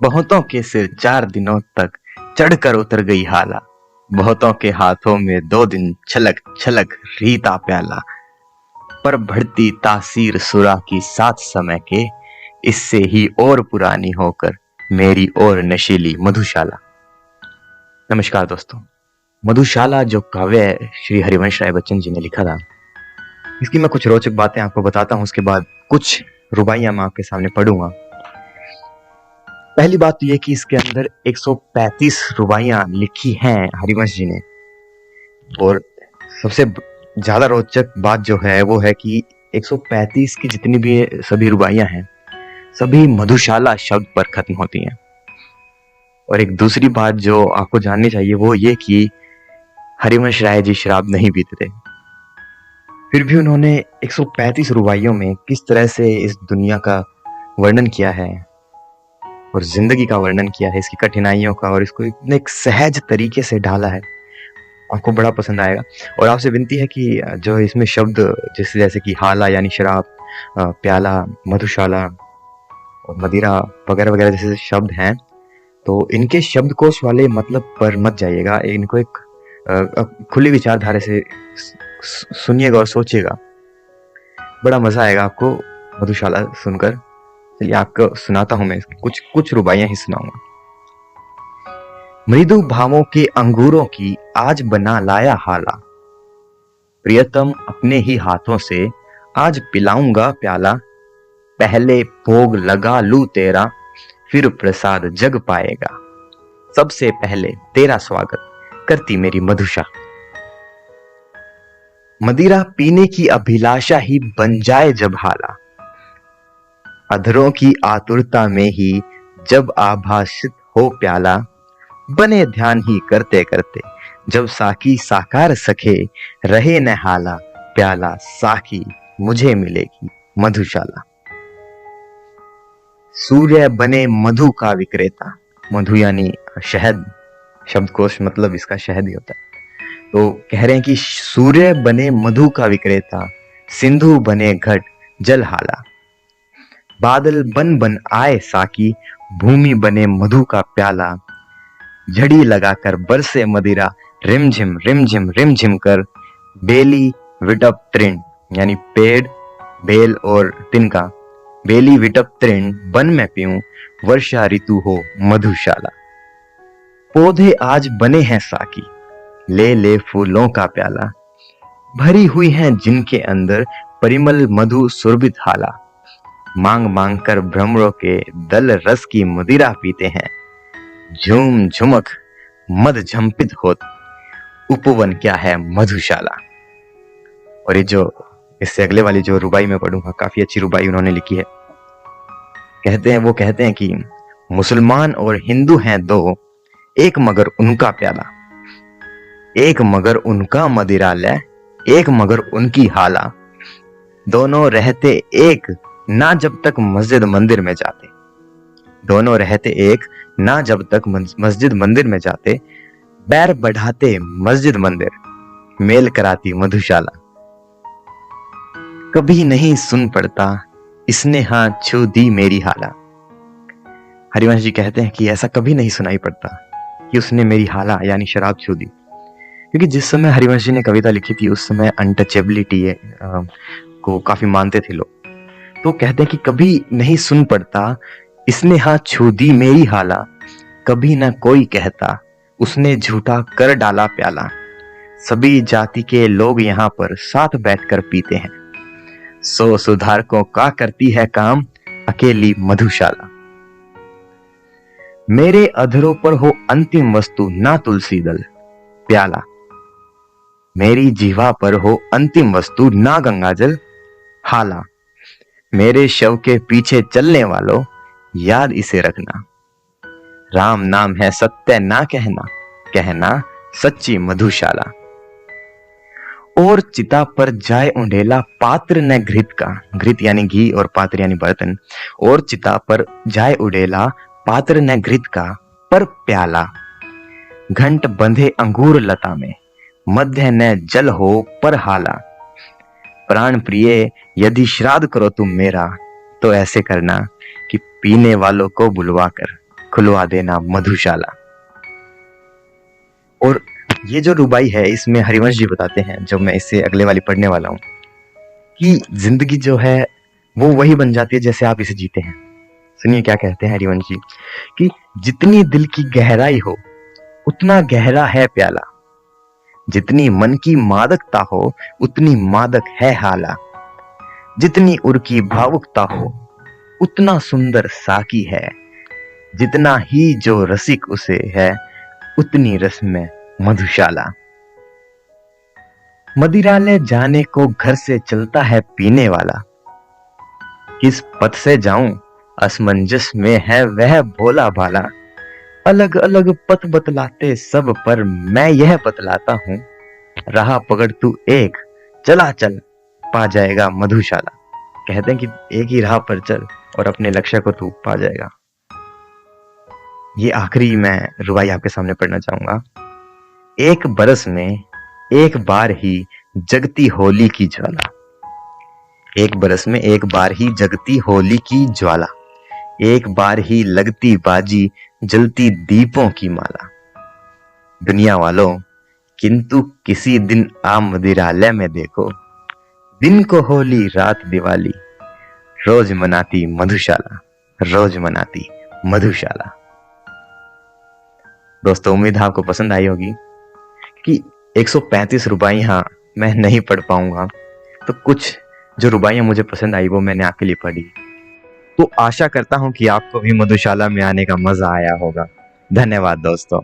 बहुतों के सिर 4 दिनों तक चढ़कर उतर गई हाला। बहुतों के हाथों में 2 दिन छलक छलक रीता प्याला। पर बढ़ती तासीर सुरा की साथ समय के, इससे ही और पुरानी होकर मेरी और नशीली मधुशाला। नमस्कार दोस्तों। मधुशाला जो काव्य श्री हरिवंश राय बच्चन जी ने लिखा था, इसकी मैं कुछ रोचक बातें आपको बताता हूं, उसके बाद कुछ रुबाइयां मैं आपके सामने पढ़ूंगा। पहली बात तो ये कि इसके अंदर 135 रुबाइयां लिखी हैं हरिवंश जी ने, और सबसे ज्यादा रोचक बात जो है वो है कि 135 की जितनी भी सभी रुबाइयां हैं, सभी मधुशाला शब्द पर खत्म होती हैं। और एक दूसरी बात जो आपको जाननी चाहिए वो ये कि हरिवंश राय जी शराब नहीं पीते थे, फिर भी उन्होंने 135 रुबाइयों में किस तरह से इस दुनिया का वर्णन किया है और जिंदगी का वर्णन किया है, इसकी कठिनाइयों का, और इसको इतने एक सहज तरीके से ढाला है, आपको बड़ा पसंद आएगा। और आपसे विनती है कि जो इसमें शब्द जैसे कि हाला यानी शराब, प्याला, मधुशाला और मदिरा वगैरह वगैरह जैसे शब्द हैं, तो इनके शब्दकोश वाले मतलब पर मत जाइएगा। इनको एक खुली विचारधारा से सुनिएगा और सोचिएगा, बड़ा मजा आएगा आपको मधुशाला सुनकर। चलिए आपको सुनाता हूं, मैं कुछ रुबाइयां ही सुनाऊंगा। मृदु भावों के अंगूरों की आज बना लाया हाला, प्रियतम अपने ही हाथों से आज पिलाऊंगा प्याला। पहले भोग लगा लूं तेरा, फिर प्रसाद जग पाएगा। सबसे पहले तेरा स्वागत करती मेरी मधुशा। मदिरा पीने की अभिलाषा ही बन जाए जब हाला, अधरों की आतुरता में ही जब आभासित हो प्याला। बने ध्यान ही करते करते जब साकी साकार सके, रहे न हाला प्याला साकी मुझे मिलेगी मधुशाला। सूर्य बने मधु का विक्रेता, मधु यानी शहद, शब्दकोश मतलब इसका शहद ही होता है। तो कह रहे हैं कि सूर्य बने मधु का विक्रेता, सिंधु बने घट जल हाला। बादल बन बन आए साकी, भूमि बने मधु का प्याला। झड़ी लगाकर बरसे मदिरा, रिमझिम रिमझिम रिमझिम कर। बेली विटप तृण यानी पेड़, बेल और तिनका, बेली विटप तृण बन में पीऊं, वर्षा ऋतु हो मधुशाला। पौधे आज बने हैं साकी, ले ले फूलों का प्याला। भरी हुई हैं जिनके अंदर परिमल मधु सुरभित हाला। मांग मांग कर भ्रमरों के दल रस की मदिरा पीते हैं। झूम झुमक मद झंपित होत, उपवन क्या है मधुशाला। और ये जो इससे अगले वाली जो रुबाई में पढ़ूंगा, काफी अच्छी रुबाई उन्होंने लिखी है। वो कहते हैं कि मुसलमान और हिंदू हैं दो, एक मगर उनका प्याला। एक मगर उनका मदिरालय, एक मगर उनकी हाला। दोनों रहते एक ना जब तक मस्जिद मंदिर में जाते। दोनों रहते एक ना जब तक मस्जिद मंदिर में जाते। बैर बढ़ाते मस्जिद मंदिर, मेल कराती मधुशाला। कभी नहीं सुन पड़ता इसने हाथ छू दी मेरी हाला। हरिवंश जी कहते हैं कि ऐसा कभी नहीं सुनाई पड़ता कि उसने मेरी हाला यानी शराब छू दी, क्योंकि जिस समय हरिवंश जी ने कविता लिखी थी उस समय अनटचेबिलिटी को काफी मानते थे लोग। तो कहते हैं कि कभी नहीं सुन पड़ता इसने हाथ छू दी मेरी हाला। कभी ना कोई कहता उसने झूठा कर डाला प्याला। सभी जाति के लोग यहाँ पर साथ बैठकर पीते हैं। 100 सुधारकों का करती है काम अकेली मधुशाला। मेरे अधरों पर हो अंतिम वस्तु ना तुलसी दल प्याला। मेरी जीवा पर हो अंतिम वस्तु ना गंगाजल हाला। मेरे शव के पीछे चलने वालों याद इसे रखना। राम नाम है सत्य ना कहना, कहना सच्ची मधुशाला। और चिता पर जाए उंडेला पात्र न घृत का, घृत यानी घी और पात्र यानी बर्तन। और चिता पर जाए उड़ेला पात्र न घृत का, पर प्याला। घंट बंधे अंगूर लता में, मध्य न जल हो पर हाला। प्राण प्रिय यदि श्राद्ध करो तुम मेरा, तो ऐसे करना कि पीने वालों को बुलवा कर खुलवा देना मधुशाला। और ये जो रुबाई है इसमें हरिवंश जी बताते हैं, जब मैं इससे अगले वाली पढ़ने वाला हूँ, कि जिंदगी जो है वो वही बन जाती है जैसे आप इसे जीते हैं। सुनिए क्या कहते हैं हरिवंश जी, कि जितनी दिल की गहराई हो उतना गहरा है प्याला, जितनी मन की मादकता हो उतनी मादक है हाला, जितनी उर की भावुकता हो उतना सुंदर साकी है, जितना ही जो रसिक उसे है उतनी रस में मधुशाला। मदिरालय जाने को घर से चलता है पीने वाला, किस पथ से जाऊं असमंजस में है वह भोला भाला, अलग अलग पथ बतलाते सब पर मैं यह बतलाता हूं, राह पकड़ तू एक चला चल पा जाएगा मधुशाला। कहते हैं कि एक ही राह पर चल और अपने लक्ष्य को तू पा जाएगा। ये आखिरी मैं रुबाई आपके सामने पढ़ना चाहूंगा। एक बरस में एक बार ही जगती होली की ज्वाला, एक बरस में एक बार ही जगती होली की ज्वाला, एक बार ही लगती बाजी जलती दीपों की माला। दुनिया वालों किंतु किसी दिन आ मदिरालय में देखो, दिन को होली रात दिवाली, रोज मनाती मधुशाला, रोज मनाती मधुशाला। दोस्तों उम्मीद है आपको पसंद आई होगी कि 135 रुबाइयां मैं नहीं पढ़ पाऊंगा, तो कुछ जो रुबाइयां मुझे पसंद आई वो मैंने आपके लिए पढ़ी। तो आशा करता हूं कि आपको भी मधुशाला में आने का मजा आया होगा। धन्यवाद दोस्तों।